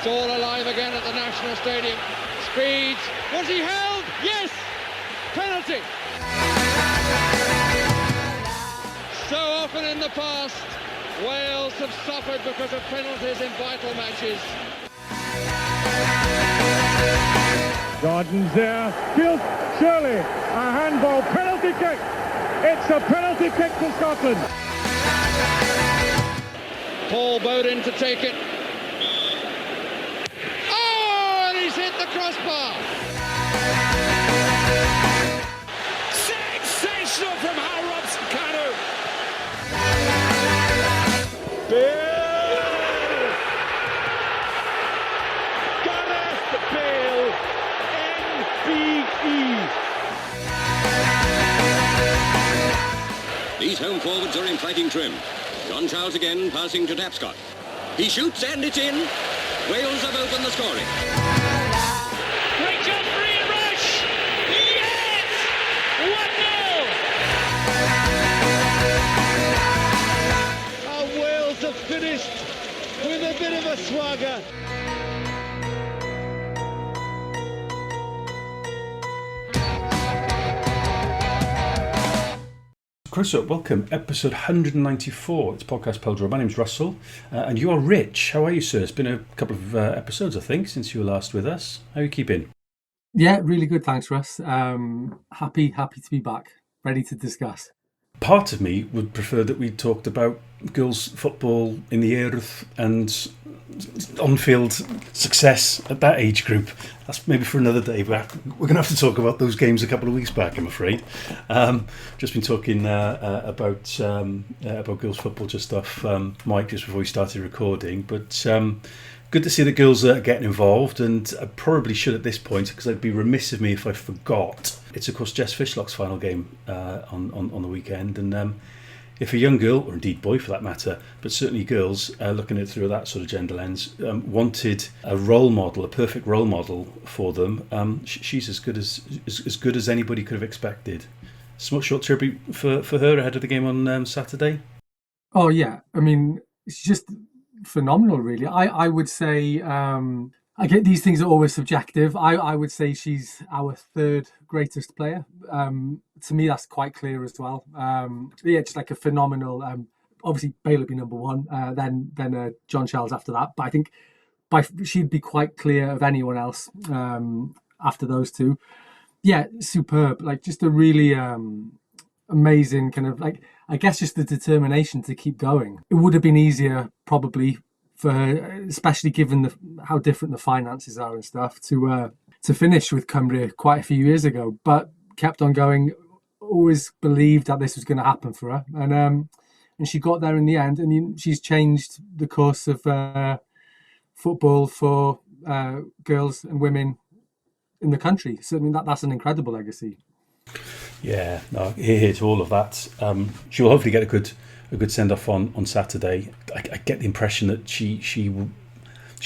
It's all alive again at the National Stadium. Speeds. Was he held? Yes! Penalty! So often in the past, Wales have suffered because of penalties in vital matches. Gordon's there. Gilt, surely. A handball. Penalty kick. It's a penalty kick for Scotland. Paul Bowden to take it. Oh, and he's hit the crossbar. Sensational from Hal Robson-Kanu. Bale! Gareth Bale, NBE. These home forwards are in fighting trim. John Charles again passing to Tapscott. He shoots and it's in. Wales have opened the scoring. Great job, Mae Rich! Yes! 1-0! And Wales have finished with a bit of a swagger. Croeso, welcome. Episode 194. It's podcast Pêl-droed. My name's Russell, and you are Rich. How are you, sir? It's been a couple of episodes, I think, since you were last with us. How are you keeping? Yeah, really good. Thanks, Russ. Happy to be back. Ready to discuss. Part of me would prefer that we talked about girls' football in the edrych and on-field success at that age group. That's maybe for another day. We're going to have to talk about those games a couple of weeks back, I'm afraid. Just been talking about girls' football just off mic just before we started recording. But good to see that girls are getting involved, and I probably should at this point, because I'd be remiss of me if I forgot. It's, of course, Jess Fishlock's final game on the weekend, and if a young girl, or indeed boy for that matter, but certainly girls, looking at it through that sort of gender lens, wanted a role model, a perfect role model for them, she's as good as anybody could have expected. Short tribute for her ahead of the game on Saturday. Oh yeah, I mean, it's just phenomenal, really. I would say, I get these things are always subjective. I would say she's our third greatest player. To me, that's quite clear as well. Yeah, just like a phenomenal. Obviously, Bale would be number one. Then John Charles after that. But I think she'd be quite clear of anyone else after those two. Yeah, superb. Like just a really amazing kind of like, I guess just the determination to keep going. It would have been easier probably for her, especially given how different the finances are and stuff, to finish with Cymru quite a few years ago, but kept on going. Always believed that this was going to happen for her, and she got there in the end. And she's changed the course of football for girls and women in the country. So I mean that's an incredible legacy. Yeah, no, here to all of that. She will hopefully get a good send off on Saturday. I get the impression that she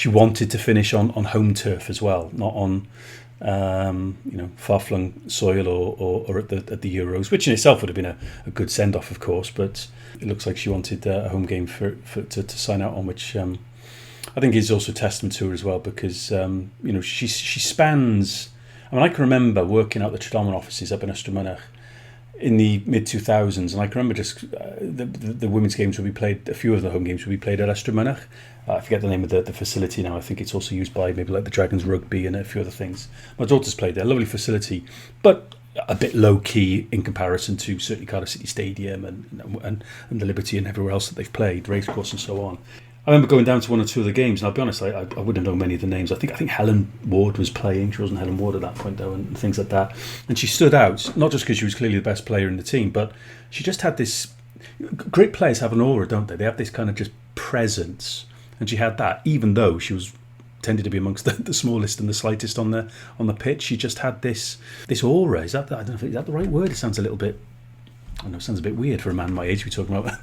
wanted to finish on home turf as well, not on far-flung soil or at the Euros, which in itself would have been a good send off, of course. But it looks like she wanted a home game to sign out on, which I think is also a testament to her as well, because she spans. I mean, I can remember working out the Trydaman offices up in Ystrad in the mid-2000s, and I can remember just the women's games would be played, a few of the home games would be played at Ystrad. I forget the name of the facility now. I think it's also used by maybe like the Dragons Rugby and a few other things. My daughter's played there, lovely facility, but a bit low-key in comparison to certainly Cardiff City Stadium and the Liberty and everywhere else that they've played, racecourse and so on. I remember going down to one or two of the games, and I'll be honest, I wouldn't know many of the names. I think Helen Ward was playing. She wasn't Helen Ward at that point, though, and things like that. And she stood out, not just because she was clearly the best player in the team, but she just had this... Great players have an aura, don't they? They have this kind of just presence. And she had that, even though she was tended to be amongst the smallest and the slightest on the pitch. She just had this aura. I don't know if is that the right word? It sounds a little bit... I know it sounds a bit weird for a man my age to be talking about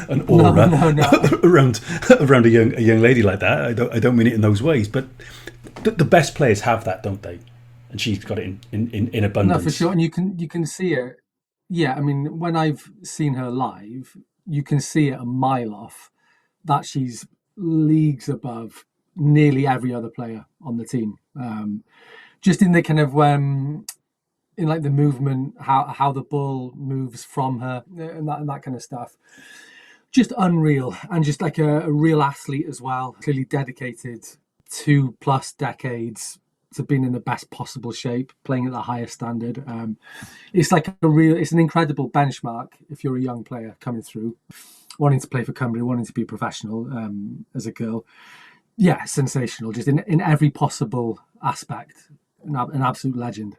an aura No. around a young lady like that. I don't mean it in those ways, but the best players have that, don't they? And she's got it in abundance. No, for sure, and you can see it. Yeah, I mean, when I've seen her live, you can see it a mile off that she's leagues above nearly every other player on the team. Just in the kind of in like the movement, how the ball moves from her, and that kind of stuff. Just unreal, and just like a real athlete as well. Clearly dedicated 2+ decades to being in the best possible shape, playing at the highest standard. It's like it's an incredible benchmark if you're a young player coming through, wanting to play for Cymru, wanting to be a professional as a girl. Yeah, sensational, just in every possible aspect. An absolute legend.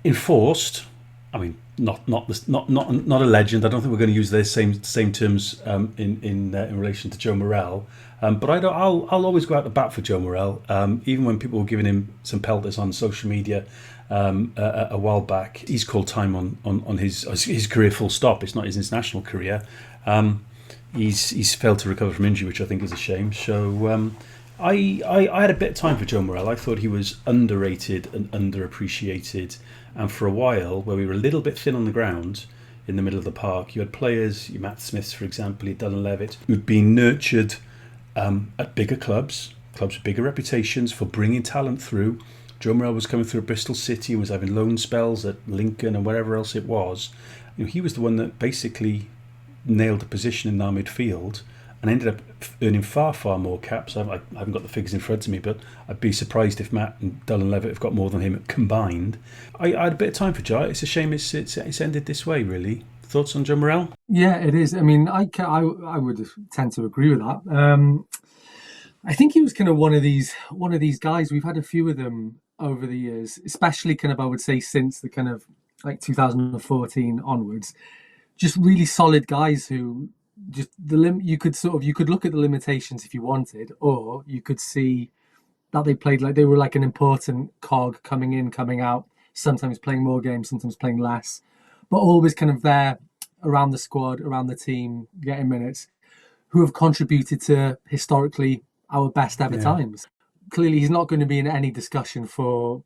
Enforced. I mean, not a legend. I don't think we're going to use those same terms in relation to Joe Morrell. But I'll always go out to bat for Joe Morrell. Even when people were giving him some pelters on social media a while back, he's called time on his career full stop. It's not his international career. He's failed to recover from injury, which I think is a shame. So I had a bit of time for Joe Morrell. I thought he was underrated and underappreciated. And for a while, where we were a little bit thin on the ground in the middle of the park, you had players, your Matt Smiths, for example, your Dylan Levitt, who'd been nurtured at bigger clubs with bigger reputations for bringing talent through. Joe Morrell was coming through at Bristol City and was having loan spells at Lincoln and wherever else it was. He was the one that basically nailed the position in our midfield and ended up earning far, far more caps. I haven't got the figures in front of me, but I'd be surprised if Matt and Dylan Levitt have got more than him combined. I had a bit of time for Joe. It's a shame it's ended this way, really. Thoughts on Joe Morrell? Yeah, it is. I mean, I would tend to agree with that. I think he was kind of one of these guys. We've had a few of them over the years, especially kind of, I would say, since the kind of like 2014 onwards. Just really solid guys who just you could look at the limitations if you wanted, or you could see that they played like they were like an important cog coming in, coming out, sometimes playing more games, sometimes playing less, but always kind of there around the squad, around the team, getting minutes, who have contributed to historically our best ever times. Clearly, he's not going to be in any discussion for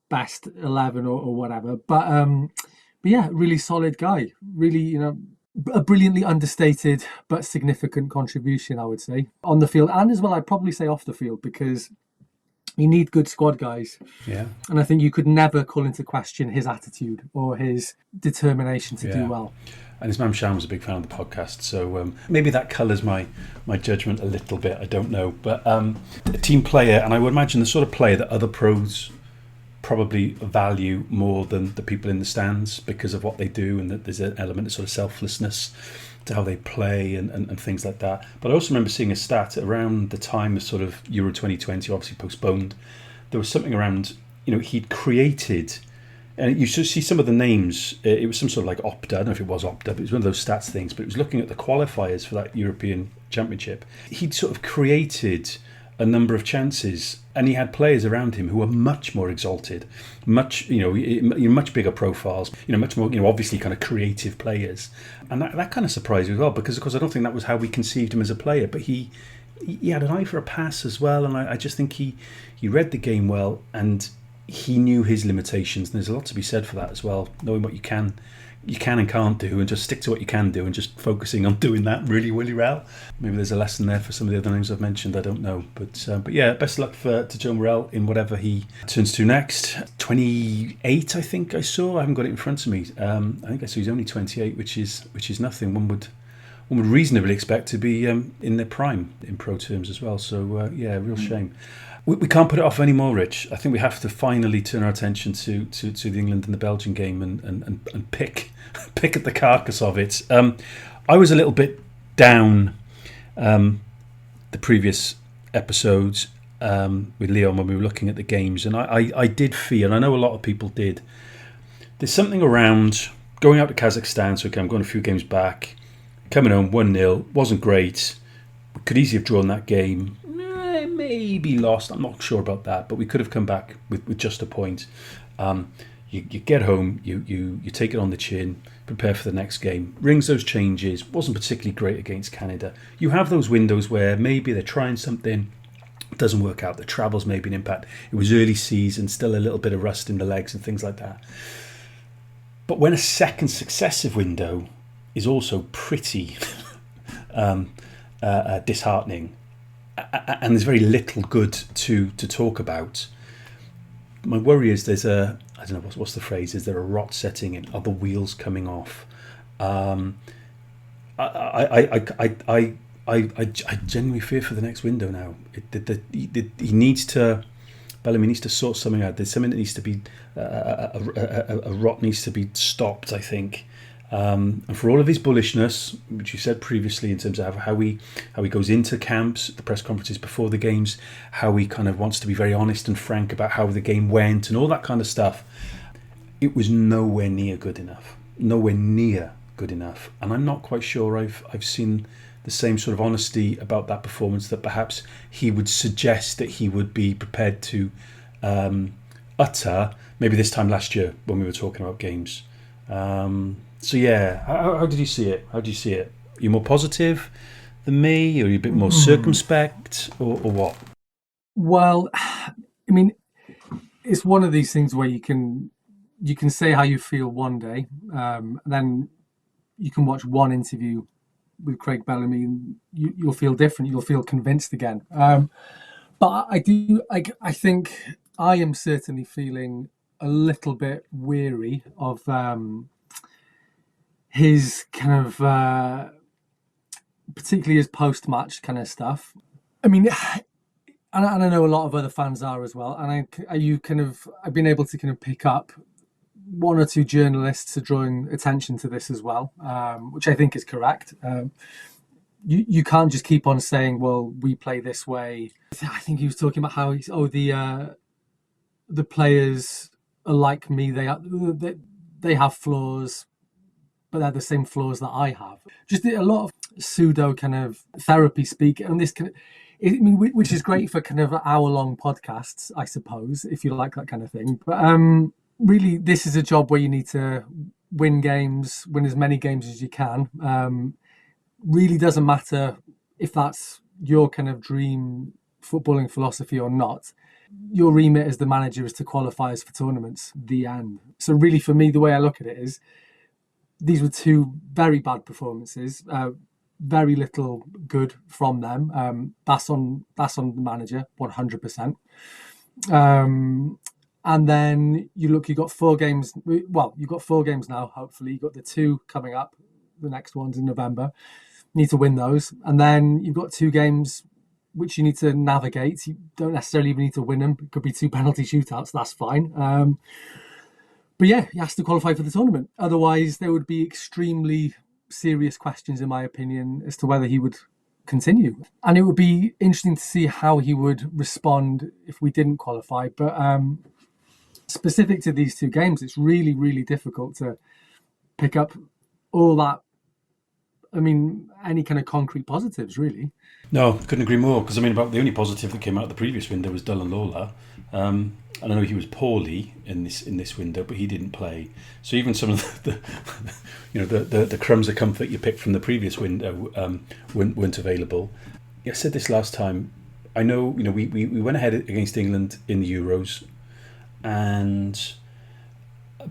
best 11 or whatever, but yeah, really solid guy. Really, a brilliantly understated but significant contribution, I would say, on the field, and as well, I'd probably say off the field, because you need good squad guys. Yeah. And I think you could never call into question his attitude or his determination to do well. And his mum Shan was a big fan of the podcast, so maybe that colours my judgment a little bit, I don't know. But a team player, and I would imagine the sort of player that other pros probably value more than the people in the stands because of what they do, and that there's an element of sort of selflessness to how they play and things like that. But I also remember seeing a stat around the time of sort of Euro 2020, obviously postponed. There was something around, he'd created, and you should see some of the names. It was some sort of like Opta. I don't know if it was Opta, but it was one of those stats things. But it was looking at the qualifiers for that European Championship. He'd sort of created a number of chances, and he had players around him who were much more exalted, much bigger profiles, much more, obviously kind of creative players, and that kind of surprised me as well, because of course I don't think that was how we conceived him as a player, but he had an eye for a pass as well, and I just think he read the game well, and he knew his limitations, and there's a lot to be said for that as well, knowing what you can and can't do, and just stick to what you can do, and just focusing on doing that really, really well. Maybe there's a lesson there for some of the other names I've mentioned, I don't know. But yeah, best of luck to Joe Morrell in whatever he turns to next. 28, I think I saw. I haven't got it in front of me. I think I saw he's only 28, which is nothing. One would reasonably expect to be in their prime in pro terms as well. So yeah, real shame. We can't put it off anymore, Rich. I think we have to finally turn our attention to the England and the Belgian game and pick at the carcass of it. I was a little bit down the previous episodes with Leon when we were looking at the games, and I did feel, and I know a lot of people did, there's something around going out to Kazakhstan, so okay, I'm going a few games back, coming home 1-0, wasn't great, we could easily have drawn that game, maybe lost, I'm not sure about that, but we could have come back with just a point. You get home, you take it on the chin, prepare for the next game, rings those changes, wasn't particularly great against Canada. You have those windows where maybe they're trying something, it doesn't work out, the travel's maybe an impact, it was early season, still a little bit of rust in the legs and things like that. But when a second successive window is also pretty disheartening, and there's very little good to talk about. My worry is I don't know what's the phrase. Is there a rot setting in? Are the wheels coming off? I genuinely fear for the next window now. Bellamy needs to sort something out. There's something that needs to be a rot needs to be stopped, I think. And for all of his bullishness, which you said previously, in terms of how he goes into camps, the press conferences before the games, how he kind of wants to be very honest and frank about how the game went and all that kind of stuff, it was nowhere near good enough. Nowhere near good enough. And I'm not quite sure I've seen the same sort of honesty about that performance that perhaps he would suggest that he would be prepared to utter maybe this time last year when we were talking about games. So yeah, how did you see it? How do you see it? Are you more positive than me? Or are you a bit more circumspect or what? Well, I mean, it's one of these things where you can say how you feel one day, then you can watch one interview with Craig Bellamy and you'll feel different. You'll feel convinced again. But I think I am certainly feeling a little bit weary of his kind of, particularly his post-match kind of stuff. I mean, and I know a lot of other fans are as well. And I've been able to kind of pick up one or two journalists are drawing attention to this as well, which I think is correct. You can't just keep on saying, well, we play this way. I think he was talking about how the players are like me. They have flaws, but they're the same flaws that I have. Just a lot of pseudo kind of therapy speak, and which is great for kind of hour-long podcasts, I suppose, if you like that kind of thing. But really, this is a job where you need to win games, win as many games as you can. Really doesn't matter if that's your kind of dream footballing philosophy or not. Your remit as the manager is to qualify us for tournaments, the end. So really, for me, the way I look at it is these were two very bad performances, very little good from them. That's on the manager, 100%. And then you've got 4 games. Well, you've got 4 games now, hopefully. You've got the 2 coming up. The next one's in November. You need to win those. And then you've got 2 games which you need to navigate. You don't necessarily even need to win them. It could be 2 penalty shootouts. That's fine. But yeah, he has to qualify for the tournament. Otherwise, there would be extremely serious questions, in my opinion, as to whether he would continue. And it would be interesting to see how he would respond if we didn't qualify. But specific to these 2 games, it's really, really difficult to pick up all that. I mean, any kind of concrete positives, really. No, couldn't agree more. Because about the only positive that came out of the previous window was Dylan Lawler. I know he was poorly in this window, but he didn't play. So even some of the crumbs of comfort you picked from the previous window weren't available. I said this last time. I know we went ahead against England in the Euros,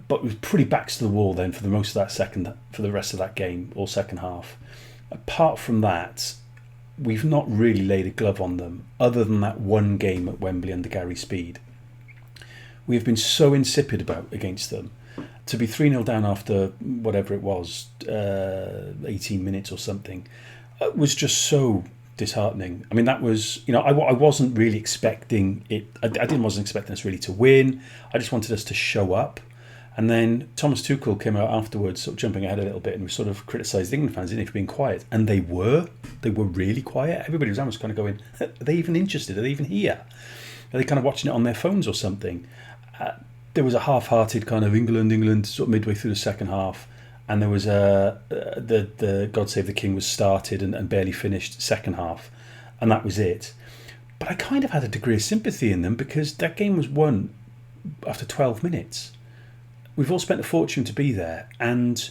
but it was pretty backs to the wall then for the rest of that game, or second half. Apart from that, we've not really laid a glove on them, other than that one game at Wembley under Gary Speed. We have been so insipid against them. To be 3-0 down after whatever it was, 18 minutes or something, was just so disheartening. I mean, that was, I wasn't really expecting it. I wasn't expecting us really to win. I just wanted us to show up. And then Thomas Tuchel came out afterwards, sort of jumping ahead a little bit, and we sort of criticised the England fans, didn't he, for being quiet. And they were really quiet. Everybody was almost kind of going, are they even interested? Are they even here? Are they kind of watching it on their phones or something? There was a half-hearted kind of England sort of midway through the second half, and there was the God Save the King was started and barely finished second half, and that was it. But I kind of had a degree of sympathy in them because that game was won after 12 minutes. We've all spent a fortune to be there, and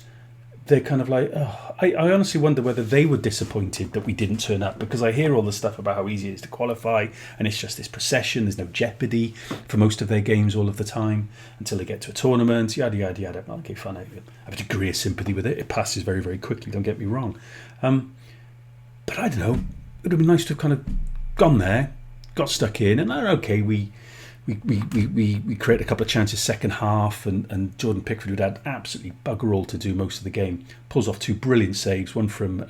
they're kind of like, I honestly wonder whether they were disappointed that we didn't turn up, because I hear all the stuff about how easy it is to qualify, and it's just this procession, there's no jeopardy for most of their games all of the time until they get to a tournament, yada, yada, yada. Okay, fine, I have a degree of sympathy with it. It passes very, very quickly, don't get me wrong. But I don't know, it would be nice to have kind of gone there, got stuck in, and okay, we create a couple of chances second half, and Jordan Pickford, who'd had absolutely bugger all to do most of the game, pulls off 2 brilliant saves, one from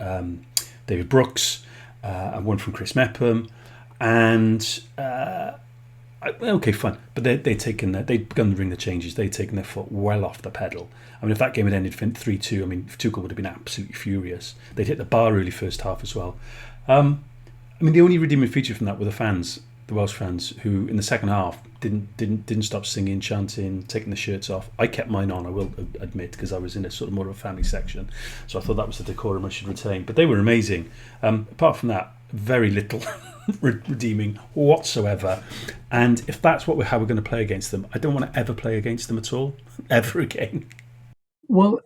David Brooks and one from Chris Mepham, and okay, fine. But they'd begun to ring the changes. They'd taken their foot well off the pedal. I mean, if that game had ended 3-2, I mean, Tuchel would have been absolutely furious. They'd hit the bar early first half as well. I mean, the only redeeming feature from that were the fans, the Welsh fans, who in the second half didn't stop singing, chanting, taking the shirts off. I kept mine on, I will admit, because I was in a sort of more of a family section. So I thought that was the decorum I should retain. But they were amazing. Apart from that, very little redeeming whatsoever. And if that's how we're going to play against them, I don't want to ever play against them at all, ever again. Well,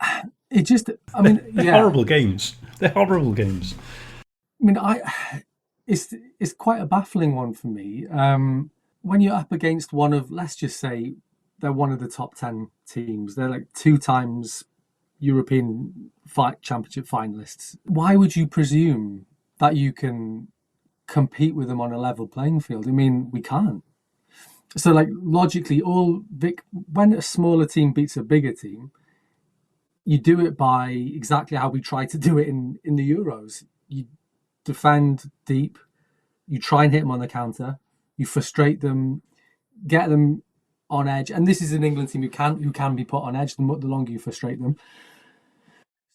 it just, I mean, they're horrible games. They're horrible games. I mean, it's quite a baffling one for me. When you're up against one of, let's just say, they're one of the top 10 teams. They're like 2 times European Championship finalists. Why would you presume that you can compete with them on a level playing field? I mean, we can't. So, like, logically, when a smaller team beats a bigger team, you do it by exactly how we try to do it in the Euros. You defend deep, you try and hit them on the counter, you frustrate them, get them on edge. And this is an England team who can be put on edge the longer you frustrate them.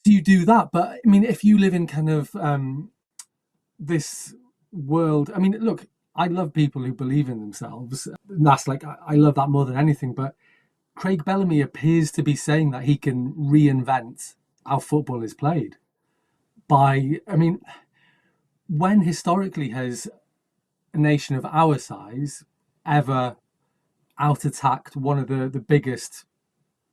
So you do that. But, I mean, if you live in kind of this world, I mean, look, I love people who believe in themselves. And that's like, I love that more than anything. But Craig Bellamy appears to be saying that he can reinvent how football is played. I mean, when historically has a nation of our size ever out-attacked one of the biggest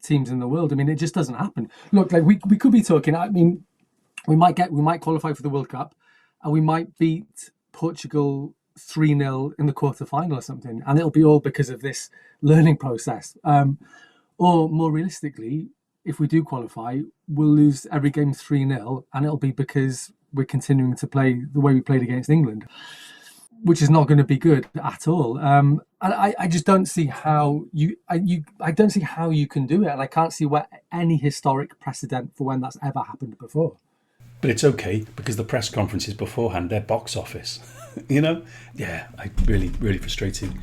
teams in the world? I mean, it just doesn't happen. Look, like we could be talking, I mean, we might qualify for the World Cup and we might beat Portugal 3-0 in the quarter-final or something, and it'll be all because of this learning process. Or more realistically, if we do qualify, we'll lose every game 3-0, and it'll be because we're continuing to play the way we played against England, which is not going to be good at all. And I just don't see how I don't see how you can do it, and I can't see any historic precedent for when that's ever happened before. But it's okay, because the press conferences beforehand, they're box office, you know? Yeah, really, really frustrating.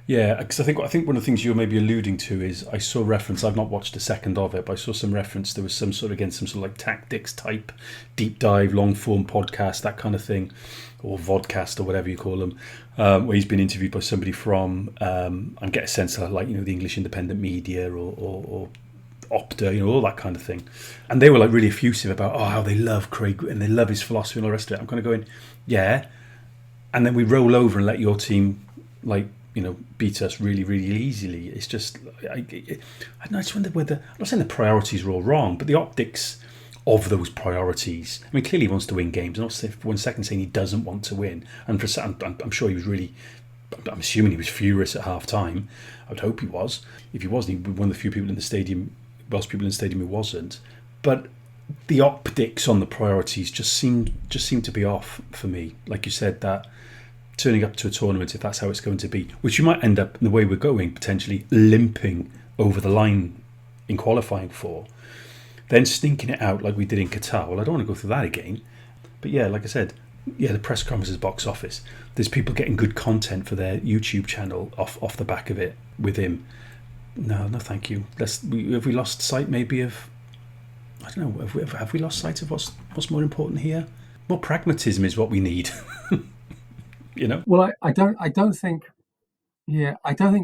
Yeah, because I think one of the things you're maybe alluding to is I saw reference, I've not watched a second of it, but I saw some reference, there was some sort of like tactics type, deep dive, long form podcast, that kind of thing, or vodcast or whatever you call them, where he's been interviewed by somebody from, and get a sense of like, you know, the English independent media or Opta, you know, all that kind of thing. And they were like really effusive about, how they love Craig and they love his philosophy and all the rest of it. I'm kind of going, yeah. And then we roll over and let your team, like, you know, beat us really, really easily. It's just, I just wonder whether, I'm not saying the priorities are all wrong, but the optics of those priorities. I mean, clearly he wants to win games. I'm not for 1 second saying he doesn't want to win. And I'm sure he was really, I'm assuming he was furious at half time. I would hope he was. If he wasn't, he'd be one of the few people in the stadium, Welsh people in the stadium who wasn't. But the optics on the priorities just seem to be off for me. Like you said, that turning up to a tournament, if that's how it's going to be, which you might end up, in the way we're going, potentially limping over the line in qualifying for, then stinking it out like we did in Qatar. Well, I don't want to go through that again. But yeah, like I said, yeah, the press conferences, box office. There's people getting good content for their YouTube channel off the back of it with him. No, thank you. Have we lost sight maybe of, I don't know, have we lost sight of what's more important here? More pragmatism is what we need. You know? Well, I don't think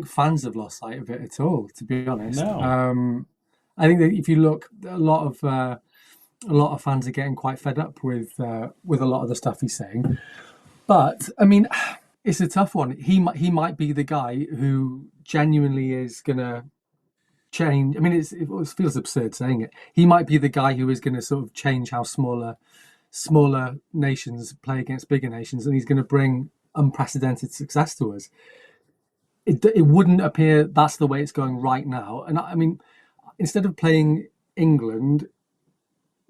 fans have lost sight of it at all, to be honest. No. I think that if you look, a lot of fans are getting quite fed up with a lot of the stuff he's saying. But I mean, it's a tough one. He might be the guy who genuinely is gonna change. I mean, it feels absurd saying it. He might be the guy who is going to sort of change how smaller nations play against bigger nations, and he's going to bring unprecedented success to us. It wouldn't appear that's the way it's going right now. And I mean, instead of playing England,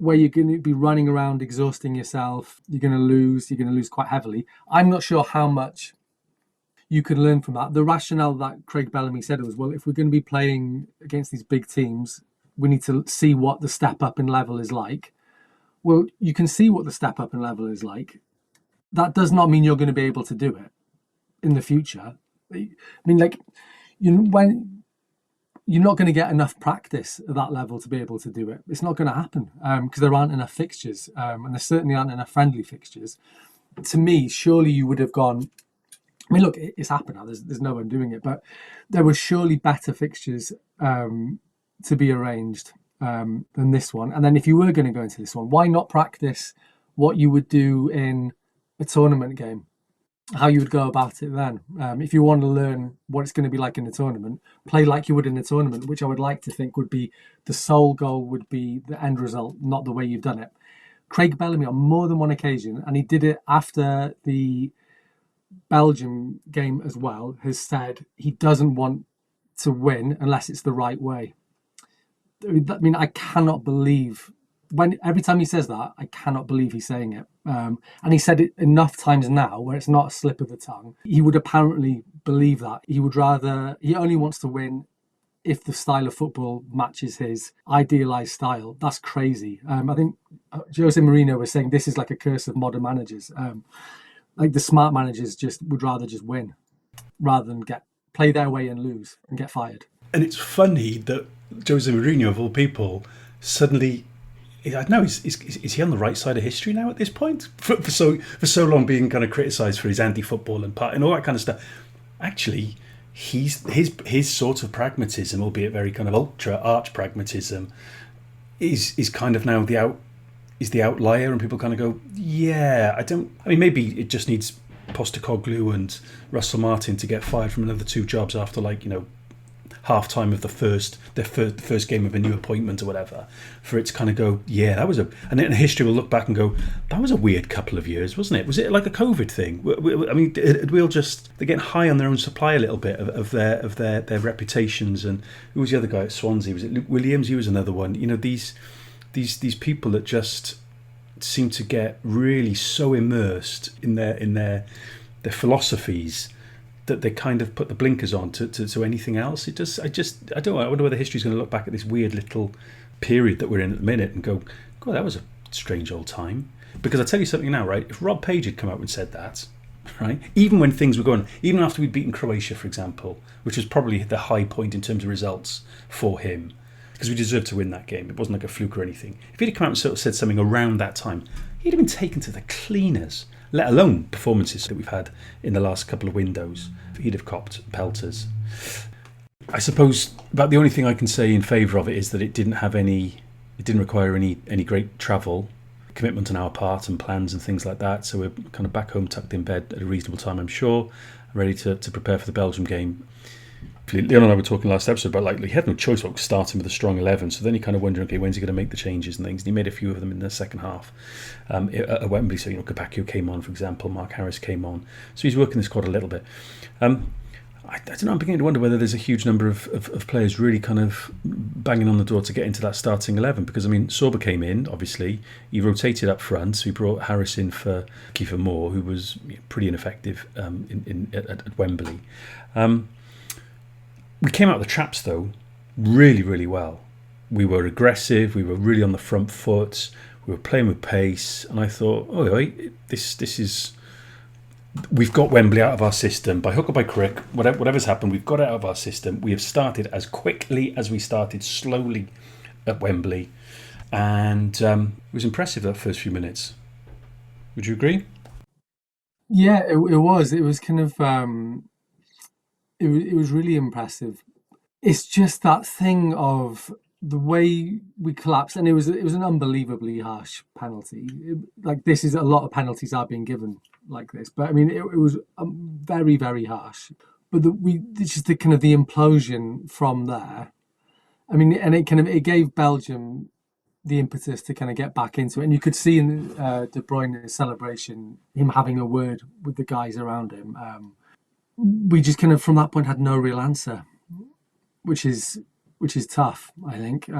where you're going to be running around, exhausting yourself. You're going to lose quite heavily. I'm not sure how much you can learn from that. The rationale that Craig Bellamy said was, well, if we're going to be playing against these big teams, we need to see what the step up in level is like. Well, you can see what the step up in level is like. That does not mean you're going to be able to do it in the future. I mean, like, when you're not going to get enough practice at that level to be able to do it. It's not going to happen because there aren't enough fixtures, and there certainly aren't enough friendly fixtures. To me, surely you would have gone. I mean, look, it's happened now. There's no one doing it, but there were surely better fixtures to be arranged than this one. And then, if you were going to go into this one, why not practice what you would do in a tournament game? How you would go about it then. If you want to learn what it's going to be like in a tournament, play like you would in a tournament, which I would like to think would be the sole goal, would be the end result, not the way you've done it. Craig Bellamy on more than one occasion, and he did it after the Belgium game as well, has said he doesn't want to win unless it's the right way. I mean, I cannot believe every time he says that, I cannot believe he's saying it. And he said it enough times now where it's not a slip of the tongue. He would apparently believe that. He only wants to win if the style of football matches his idealised style. That's crazy. I think Jose Mourinho was saying this is like a curse of modern managers. Like the smart managers would rather just win rather than play their way and lose and get fired. And it's funny that Jose Mourinho, of all people, suddenly... I don't know, is he on the right side of history now at this point? For so long being kind of criticised for his anti-football and all that kind of stuff. Actually, his sort of pragmatism, albeit very kind of ultra arch pragmatism, is kind of now the outlier, and people kind of go, yeah, I mean, maybe it just needs Postecoglou and Russell Martin to get fired from another 2 jobs after, like, half time of the first game of a new appointment or whatever, for it to kind of go, yeah, that was and then history will look back and go, that was a weird couple of years, wasn't it? Was it like a COVID thing? I mean, they're getting high on their own supply a little bit of their reputations. And who was the other guy at Swansea? Was it Luke Williams? He was another one. These people that just seem to get really so immersed in their philosophies that they kind of put the blinkers on to anything else. I don't know. I wonder whether history's going to look back at this weird little period that we're in at the minute and go, God, that was a strange old time. Because I tell you something now, right? If Rob Page had come out and said that, right? Even when things were going, even after we'd beaten Croatia, for example, which was probably the high point in terms of results for him, because we deserved to win that game. It wasn't like a fluke or anything. If he'd have come out and sort of said something around that time, he'd have been taken to the cleaners. Let alone performances that we've had in the last couple of windows. He'd have copped pelters. I suppose about the only thing I can say in favour of it is that it didn't require any great travel, commitment on our part and plans and things like that. So we're kind of back home, tucked in bed at a reasonable time, I'm sure, ready to prepare for the Belgium game. Leon and I were talking last episode about, like, he had no choice about starting with a strong 11, so then you kind of wondering, okay, when's he going to make the changes and things, and he made a few of them in the second half at Wembley. So, Capaccio came on, for example, Mark Harris came on, so he's working the squad a little bit. I don't know, I'm beginning to wonder whether there's a huge number of players really kind of banging on the door to get into that starting 11, because, I mean, Sorba came in, obviously, he rotated up front, so he brought Harris in for Kiefer Moore, who was pretty ineffective at Wembley. We came out of the traps, though, really, really well. We were aggressive. We were really on the front foot. We were playing with pace. And I thought, this is... We've got Wembley out of our system. By hook or by crook, whatever's happened, we've got it out of our system. We have started as quickly as we started, slowly, at Wembley. And it was impressive, that first few minutes. Would you agree? Yeah, it was. It was kind of... It was really impressive. It's just that thing of the way we collapsed, and it was an unbelievably harsh penalty. This is a lot of penalties are being given like this, but I mean it was very, very harsh. But it's just the kind of the implosion from there. I mean, and it gave Belgium the impetus to kind of get back into it, and you could see in De Bruyne's celebration him having a word with the guys around him. We just kind of from that point had no real answer, which is tough, I think.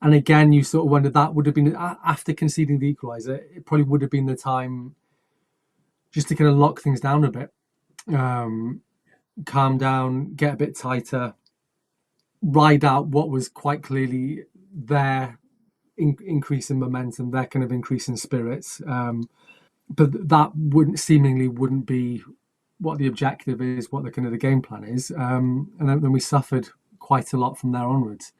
And again, you sort of wonder, that would have been, after conceding the equaliser, it probably would have been the time just to kind of lock things down a bit, calm down, get a bit tighter, ride out what was quite clearly their increase in momentum, their kind of increase in spirits. But that wouldn't be what the objective is, what the kind of the game plan is. And then we suffered quite a lot from there onwards.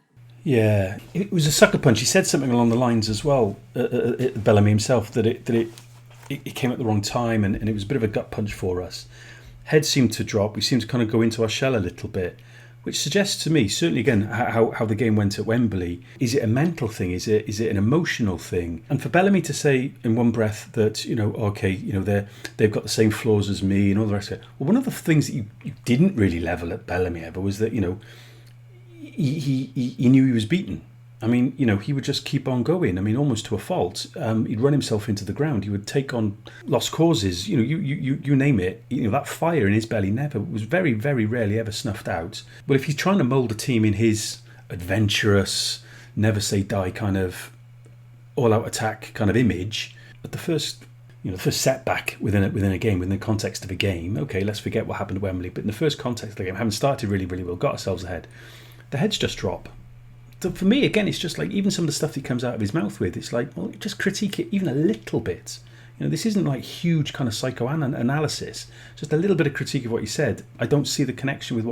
Yeah, it was a sucker punch. He said something along the lines as well, Bellamy himself, that it came at the wrong time, and it was a bit of a gut punch for us. Heads seemed to drop. We seemed to kind of go into our shell a little bit, which suggests to me, certainly again, how the game went at Wembley. Is it a mental thing? Is it an emotional thing? And for Bellamy to say in one breath that, they've got the same flaws as me and all the rest of it. Well, one of the things that you didn't really level at Bellamy ever was that, he knew he was beaten. I mean, he would just keep on going. I mean, almost to a fault. He'd run himself into the ground. He would take on lost causes. You name it. That fire in his belly was very, very rarely ever snuffed out. Well, if he's trying to mould a team in his adventurous, never say die kind of all-out attack kind of image, at the first setback within a game, within the context of a game, okay, let's forget what happened at Wembley. But in the first context of the game, having started really, really well, got ourselves ahead, the heads just drop. So for me, again, it's just like even some of the stuff he comes out of his mouth with, it's like, well, just critique it even a little bit. This isn't like huge kind of psychoanalysis, just a little bit of critique of what he said. I don't see the connection with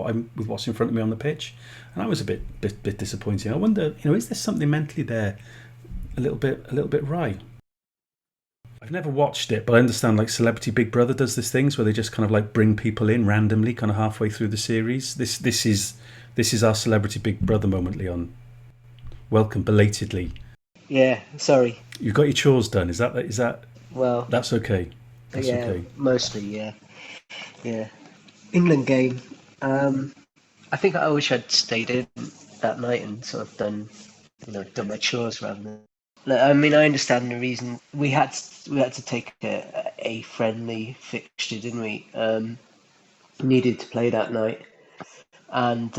what's in front of me on the pitch, and that was a bit disappointing. I wonder, is there something mentally there, a little bit wry? I've never watched it, but I understand like Celebrity Big Brother does these things where they just kind of like bring people in randomly, kind of halfway through the series. This is our Celebrity Big Brother moment, Leon. Welcome belatedly. Yeah, sorry. You've got your chores done. Is that? Well, that's okay. That's okay. Mostly, yeah. Yeah. England game. I think I wish I'd stayed in that night and sort of done my chores rather than. I mean, I understand the reason we had to take a friendly fixture, didn't we? Needed to play that night, and.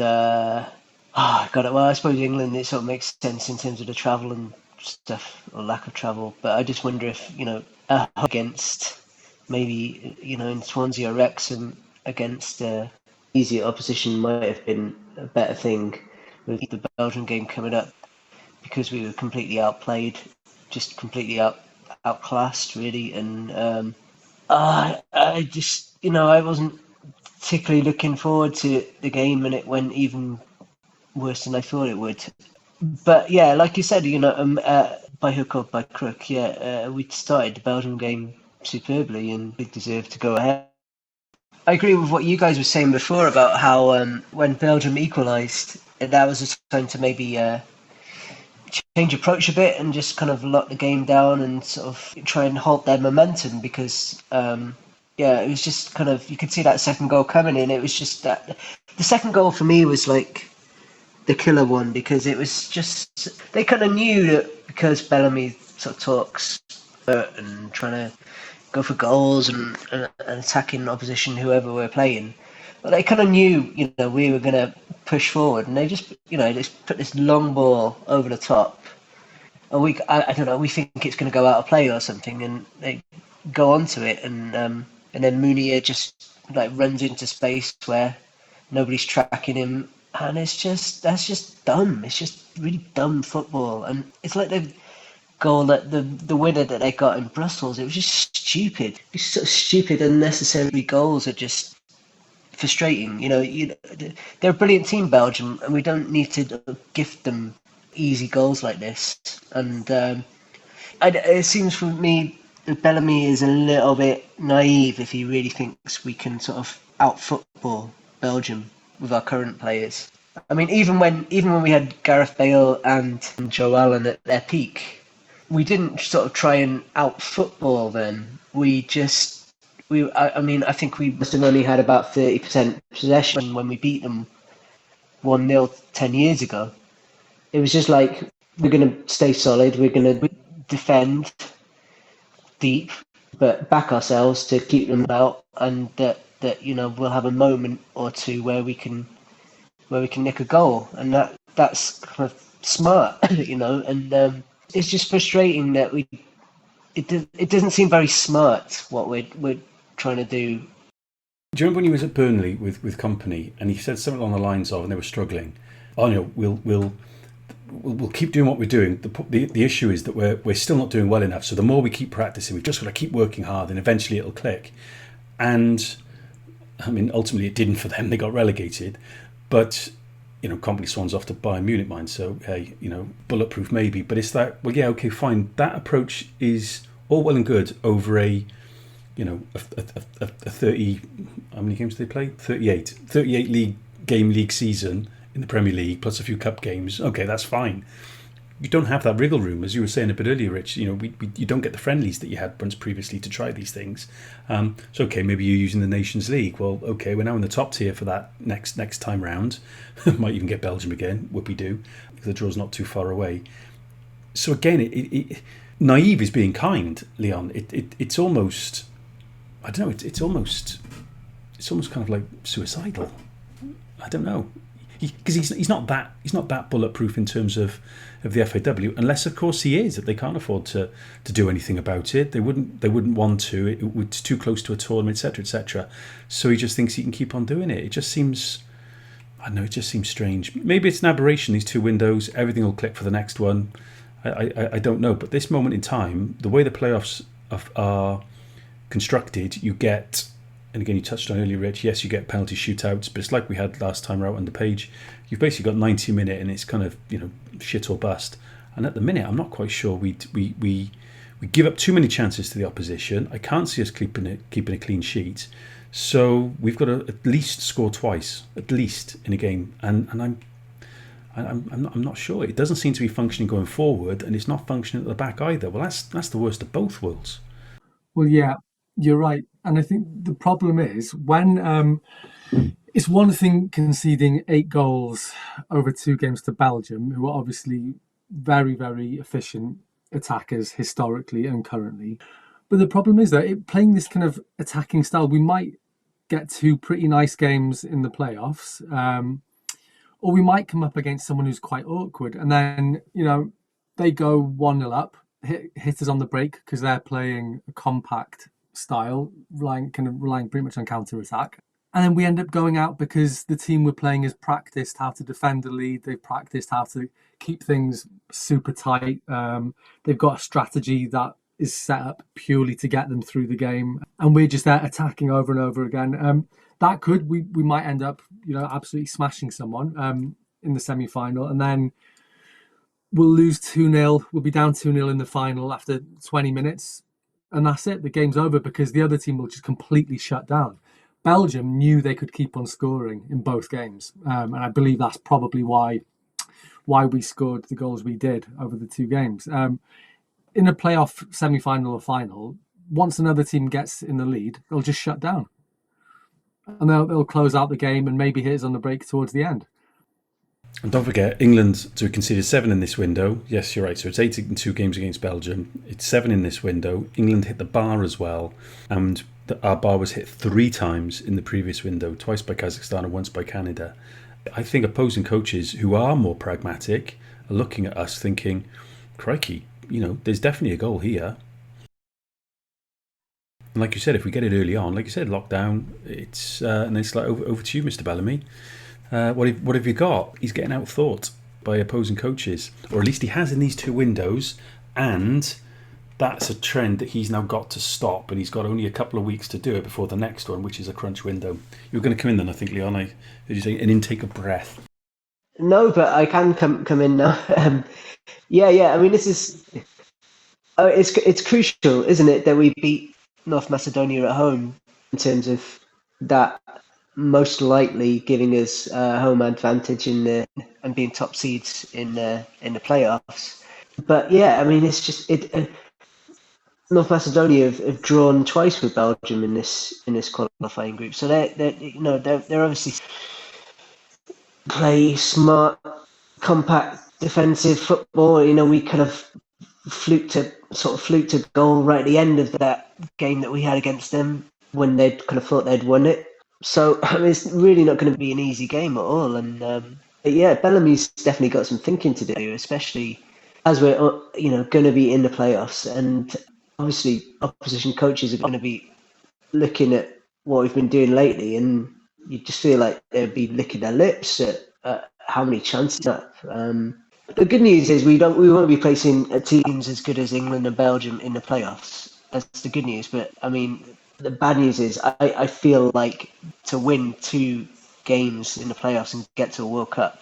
Got it. Well, I suppose England, it sort of makes sense in terms of the travel and stuff, or lack of travel. But I just wonder if, against maybe, in Swansea or Wrexham, against easier opposition might have been a better thing with the Belgian game coming up, because we were completely outplayed, just completely outclassed, really. And I just, I wasn't particularly looking forward to the game, and it went even worse than I thought it would. But yeah, like you said, by hook or by crook, we started the Belgium game superbly and we deserved to go ahead. I agree with what you guys were saying before about how when Belgium equalised, that was a time to maybe change approach a bit and just kind of lock the game down and sort of try and halt their momentum, because it was just kind of, you could see that second goal coming in. It was just that the second goal for me was like the killer one, because it was just, they kind of knew that because Bellamy sort of talks and trying to go for goals and attacking opposition, whoever we're playing, but they kind of knew, we were going to push forward, and they just, just put this long ball over the top, and I don't know, we think it's going to go out of play or something, and they go onto it, and then Mounier just like runs into space where nobody's tracking him. And that's just dumb. It's just really dumb football. And it's like the goal that the winner that they got in Brussels, it was just stupid. It's so stupid, unnecessary goals are just frustrating. They're a brilliant team, Belgium, and we don't need to gift them easy goals like this. And it seems for me that Bellamy is a little bit naive if he really thinks we can sort of out-football Belgium with our current players. I mean, even when we had Gareth Bale and Joe Allen at their peak, we didn't sort of try and out-football them. I think we must have only had about 30% possession when we beat them 1-0 10 years ago. It was just like, we're going to stay solid, we're going to defend deep, but back ourselves to keep them out, and that we'll have a moment or two where we can nick a goal, and that's kind of smart, and it's just frustrating that it doesn't seem very smart what we're trying to do. Do you remember when he was at Burnley with Company, and he said something along the lines of, and they were struggling, "Oh no, we'll keep doing what we're doing. The issue is that we're still not doing well enough. So the more we keep practicing, we've just got to keep working hard, and eventually it'll click." And I mean, ultimately it didn't for them. They got relegated, but Company swans off to Bayern Munich, mine. So hey, bulletproof maybe, but it's that. Well, yeah, okay, fine. That approach is all well and good over a 30. How many games do they play? 38 league season in the Premier League, plus a few cup games. Okay, that's fine. You don't have that wriggle room, as you were saying a bit earlier, Rich. You don't get the friendlies that you had once previously to try these things. So okay, maybe you're using the Nations League. Well, okay, we're now in the top tier for that next time round. Might even get Belgium again. Whoopie-doo. The draw's not too far away. So again, naive is being kind, Leon. It's almost, I don't know. It's almost kind of like suicidal. I don't know. Because he's not that bulletproof in terms of the FAW, unless of course he is, that they can't afford to do anything about it. They wouldn't want to. It's too close to a tournament, etc., etc. So he just thinks he can keep on doing it. It just seems, I don't know. It just seems strange. Maybe it's an aberration. These two windows, everything will click for the next one. I don't know. But this moment in time, the way the playoffs are constructed, you get. And again, you touched on earlier, Rich, yes, you get penalty shootouts, but it's like we had last time out on the page. You've basically got 90 minutes and it's kind of, shit or bust. And at the minute, I'm not quite sure we give up too many chances to the opposition. I can't see us keeping a clean sheet. So we've got to at least score twice, at least in a game. And I'm not sure. It doesn't seem to be functioning going forward, and it's not functioning at the back either. Well, that's the worst of both worlds. Well, yeah, you're right. And I think the problem is when it's one thing conceding 8 goals over 2 games to Belgium, who are obviously very, very efficient attackers historically and currently. But the problem is that playing this kind of attacking style, we might get 2 pretty nice games in the playoffs, or we might come up against someone who's quite awkward. And then, they go 1-0 up, hit us on the break because they're playing a compact style, relying pretty much on counter-attack. And then we end up going out because the team we're playing has practiced how to defend the lead. They've practiced how to keep things super tight. They've got a strategy that is set up purely to get them through the game. And we're just there attacking over and over again. We might end up, absolutely smashing someone in the semi-final. And then we'll lose 2-0. We'll be down 2-0 in the final after 20 minutes. And that's it. The game's over because the other team will just completely shut down. Belgium knew they could keep on scoring in both games. And I believe that's probably why we scored the goals we did over the 2 games. In a playoff semi-final or final, once another team gets in the lead, they'll just shut down. And they'll close out the game and maybe hit us on the break towards the end. And don't forget, England to conceded 7 in this window. Yes, you're right. So it's 8 in 2 games against Belgium. It's 7 in this window. England hit the bar as well. And our bar was hit 3 times in the previous window, twice by Kazakhstan and once by Canada. I think opposing coaches who are more pragmatic are looking at us thinking, crikey, there's definitely a goal here. And like you said, if we get it early on, like you said, lockdown, and it's like over to you, Mr. Bellamy. What have you got? He's getting out-thought by opposing coaches, or at least he has in these 2 windows, and that's a trend that he's now got to stop, and he's got only a couple of weeks to do it before the next one, which is a crunch window. You were going to come in then, I think, Leon. Did you say an intake of breath? No, but I can come in now. Yeah. I mean, this is it's crucial, isn't it, that we beat North Macedonia at home in terms of that most likely giving us home advantage and being top seeds in the playoffs. But yeah, I mean, it's just North Macedonia have drawn twice with Belgium in this qualifying group, so they're obviously play smart, compact, defensive football. We kind of fluked a goal right at the end of that game that we had against them when they'd kind of thought they'd won it. So I mean, it's really not going to be an easy game at all. And Yeah, Bellamy's definitely got some thinking to do, especially as we're going to be in the playoffs, and obviously opposition coaches are going to be looking at what we've been doing lately, and you just feel like they'd be licking their lips at how many chances up. The good news is we won't be placing teams as good as England and Belgium in the playoffs. That's the good news. But I mean, the bad news is I feel like to win 2 games in the playoffs and get to a World Cup,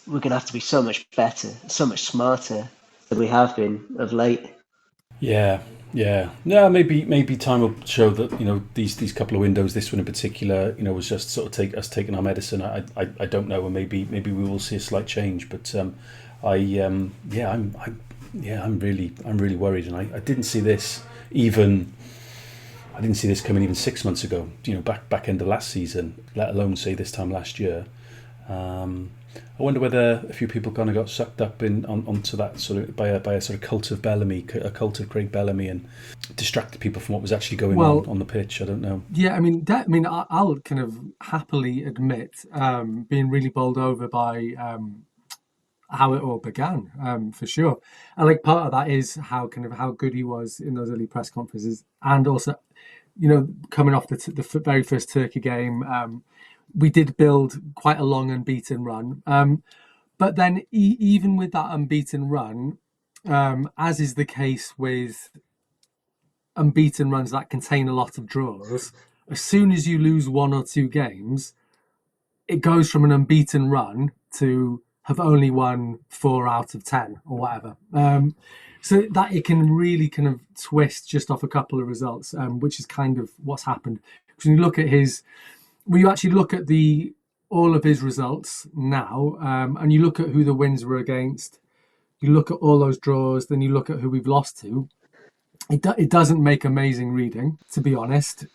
we're going to have to be so much better, so much smarter than we have been of late. Yeah, yeah. No, maybe time will show that these couple of windows, this one in particular, was just sort of taking our medicine. I don't know, and maybe we will see a slight change. But I'm really worried, and I didn't see this even. I didn't see this coming even 6 months ago. Back end of last season, let alone say this time last year. I wonder whether a few people kind of got sucked up onto that sort of by a sort of cult of Bellamy, a cult of Craig Bellamy, and distracted people from what was actually going on the pitch. I don't know. Yeah, I'll kind of happily admit being really bowled over by how it all began, for sure. And like part of that is how good he was in those early press conferences, and also, coming off the very first Turkey game. We did build quite a long unbeaten run. But then even with that unbeaten run, as is the case with unbeaten runs that contain a lot of draws, as soon as you lose 1 or 2 games, it goes from an unbeaten run to have only won 4 out of 10 or whatever. So that it can really kind of twist just off a couple of results, which is kind of what's happened. Because when you look at when you actually look at all of his results now, and you look at who the wins were against, you look at all those draws, then you look at who we've lost to, it doesn't make amazing reading, to be honest.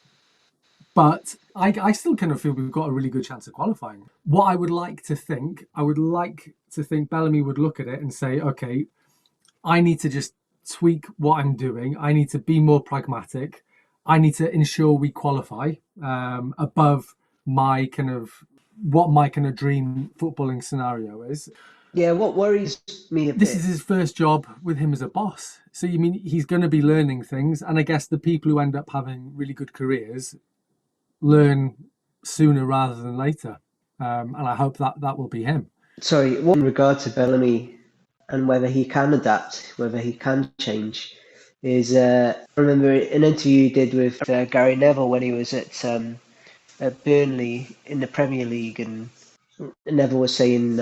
But I still kind of feel we've got a really good chance of qualifying. What I would like to think Bellamy would look at it and say, okay, I need to just tweak what I'm doing. I need to be more pragmatic. I need to ensure we qualify above what my kind of dream footballing scenario is. Yeah, what worries me a bit. This is his first job with him as a boss. So you mean he's going to be learning things, and I guess the people who end up having really good careers learn sooner rather than later. And I hope that will be him. Sorry, what in regard to Bellamy and whether he can adapt, whether he can change, is I remember an interview you did with Gary Neville when he was at Burnley in the Premier League, and Neville was saying,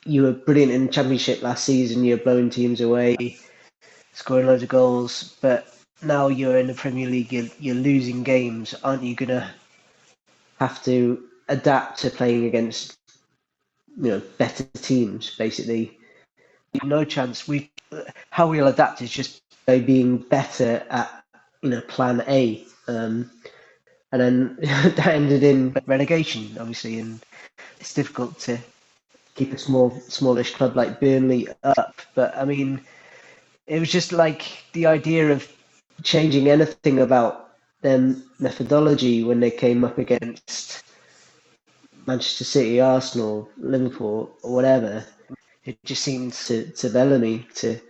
you were brilliant in the Championship last season, you were blowing teams away, scoring loads of goals, but now you're in the Premier League, you're losing games. Aren't you going to have to adapt to playing against better teams, basically? No chance. How we'll adapt is just by being better at plan A, and then that ended in relegation, obviously, and it's difficult to keep a smallish club like Burnley up. But I mean, it was just like the idea of changing anything about their methodology when they came up against Manchester City, Arsenal, Liverpool, or whatever. It just seems to Bellamy to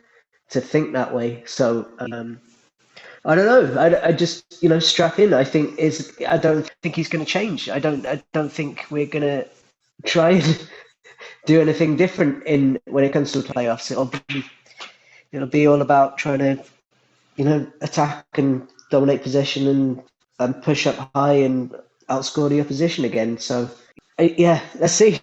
think that way. So I don't know. I just strap in. I don't think he's going to change. I don't think we're going to try and do anything different when it comes to the playoffs. It'll be all about trying to attack and dominate possession and push up high and outscore the opposition again. So yeah, let's see.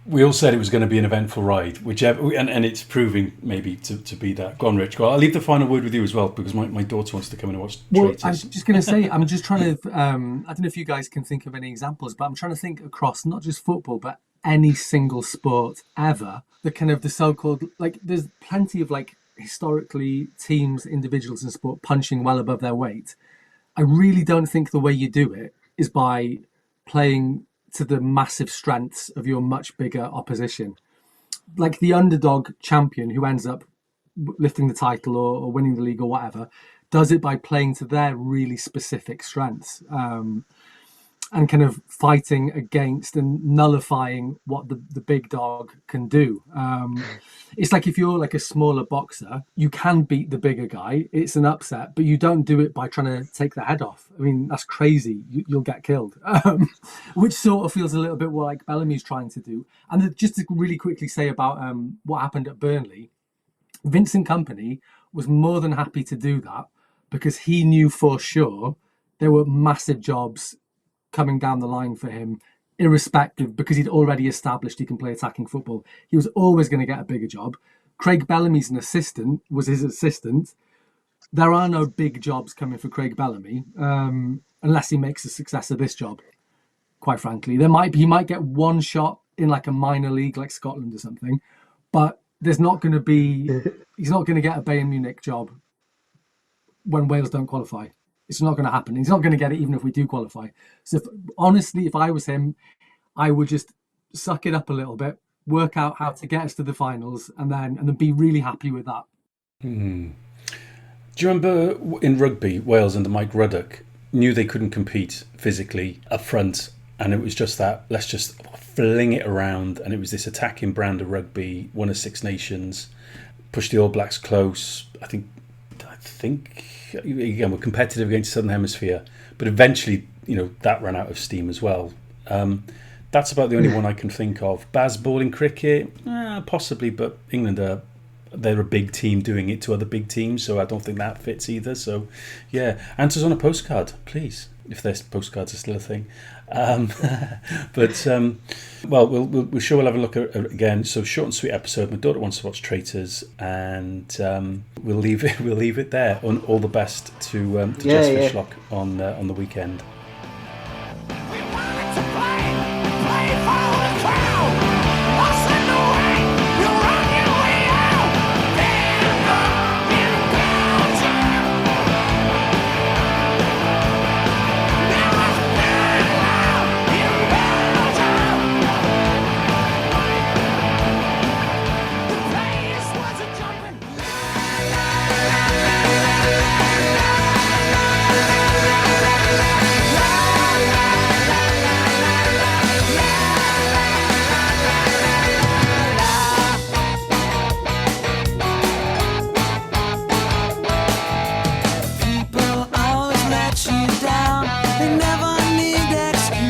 We all said it was going to be an eventful ride, and it's proving maybe to be that. Go on, Rich. I'll leave the final word with you as well, because my daughter wants to come in and watch Traitors. I was just going to say, I'm just trying to, I don't know if you guys can think of any examples, but I'm trying to think across not just football, but any single sport ever, the so-called, there's plenty of historically teams, individuals in sport punching well above their weight. I really don't think the way you do it is by playing to the massive strengths of your much bigger opposition. Like the underdog champion who ends up lifting the title or winning the league or whatever, does it by playing to their really specific strengths. and kind of fighting against and nullifying what the big dog can do. It's like if you're like a smaller boxer, you can beat the bigger guy. It's an upset, but you don't do it by trying to take the head off. I mean, that's crazy. You'll get killed, which sort of feels a little bit like Bellamy's trying to do. And just to really quickly say about what happened at Burnley, Vincent Kompany was more than happy to do that because he knew for sure there were massive jobs coming down the line for him, irrespective, because he'd already established he can play attacking football. He was always going to get a bigger job. Craig Bellamy's was his assistant. There are no big jobs coming for Craig Bellamy unless he makes a success of this job. Quite frankly, he might get one shot in like a minor league like Scotland or something, but he's not going to get a Bayern Munich job when Wales don't qualify. It's not going to happen. He's not going to get it even if we do qualify. So honestly, if I was him, I would just suck it up a little bit, work out how to get us to the finals, and then be really happy with that. Do you remember in rugby, Wales under Mike Ruddock knew they couldn't compete physically up front, and it was just that, let's just fling it around, and it was this attacking brand of rugby, won a Six Nations, pushed the All Blacks close. I think again, we're competitive against the Southern Hemisphere, but eventually, that ran out of steam as well. That's about the only one I can think of. Bazball in cricket, possibly, but England they're a big team doing it to other big teams, so I don't think that fits either. So, yeah, answers on a postcard, please, if their postcards are still a thing. But we're sure we'll have a look at it again. So short and sweet episode. My daughter wants to watch Traitors, and we'll leave it there. And all the best to Jess Fishlock on the weekend. We wanted to play for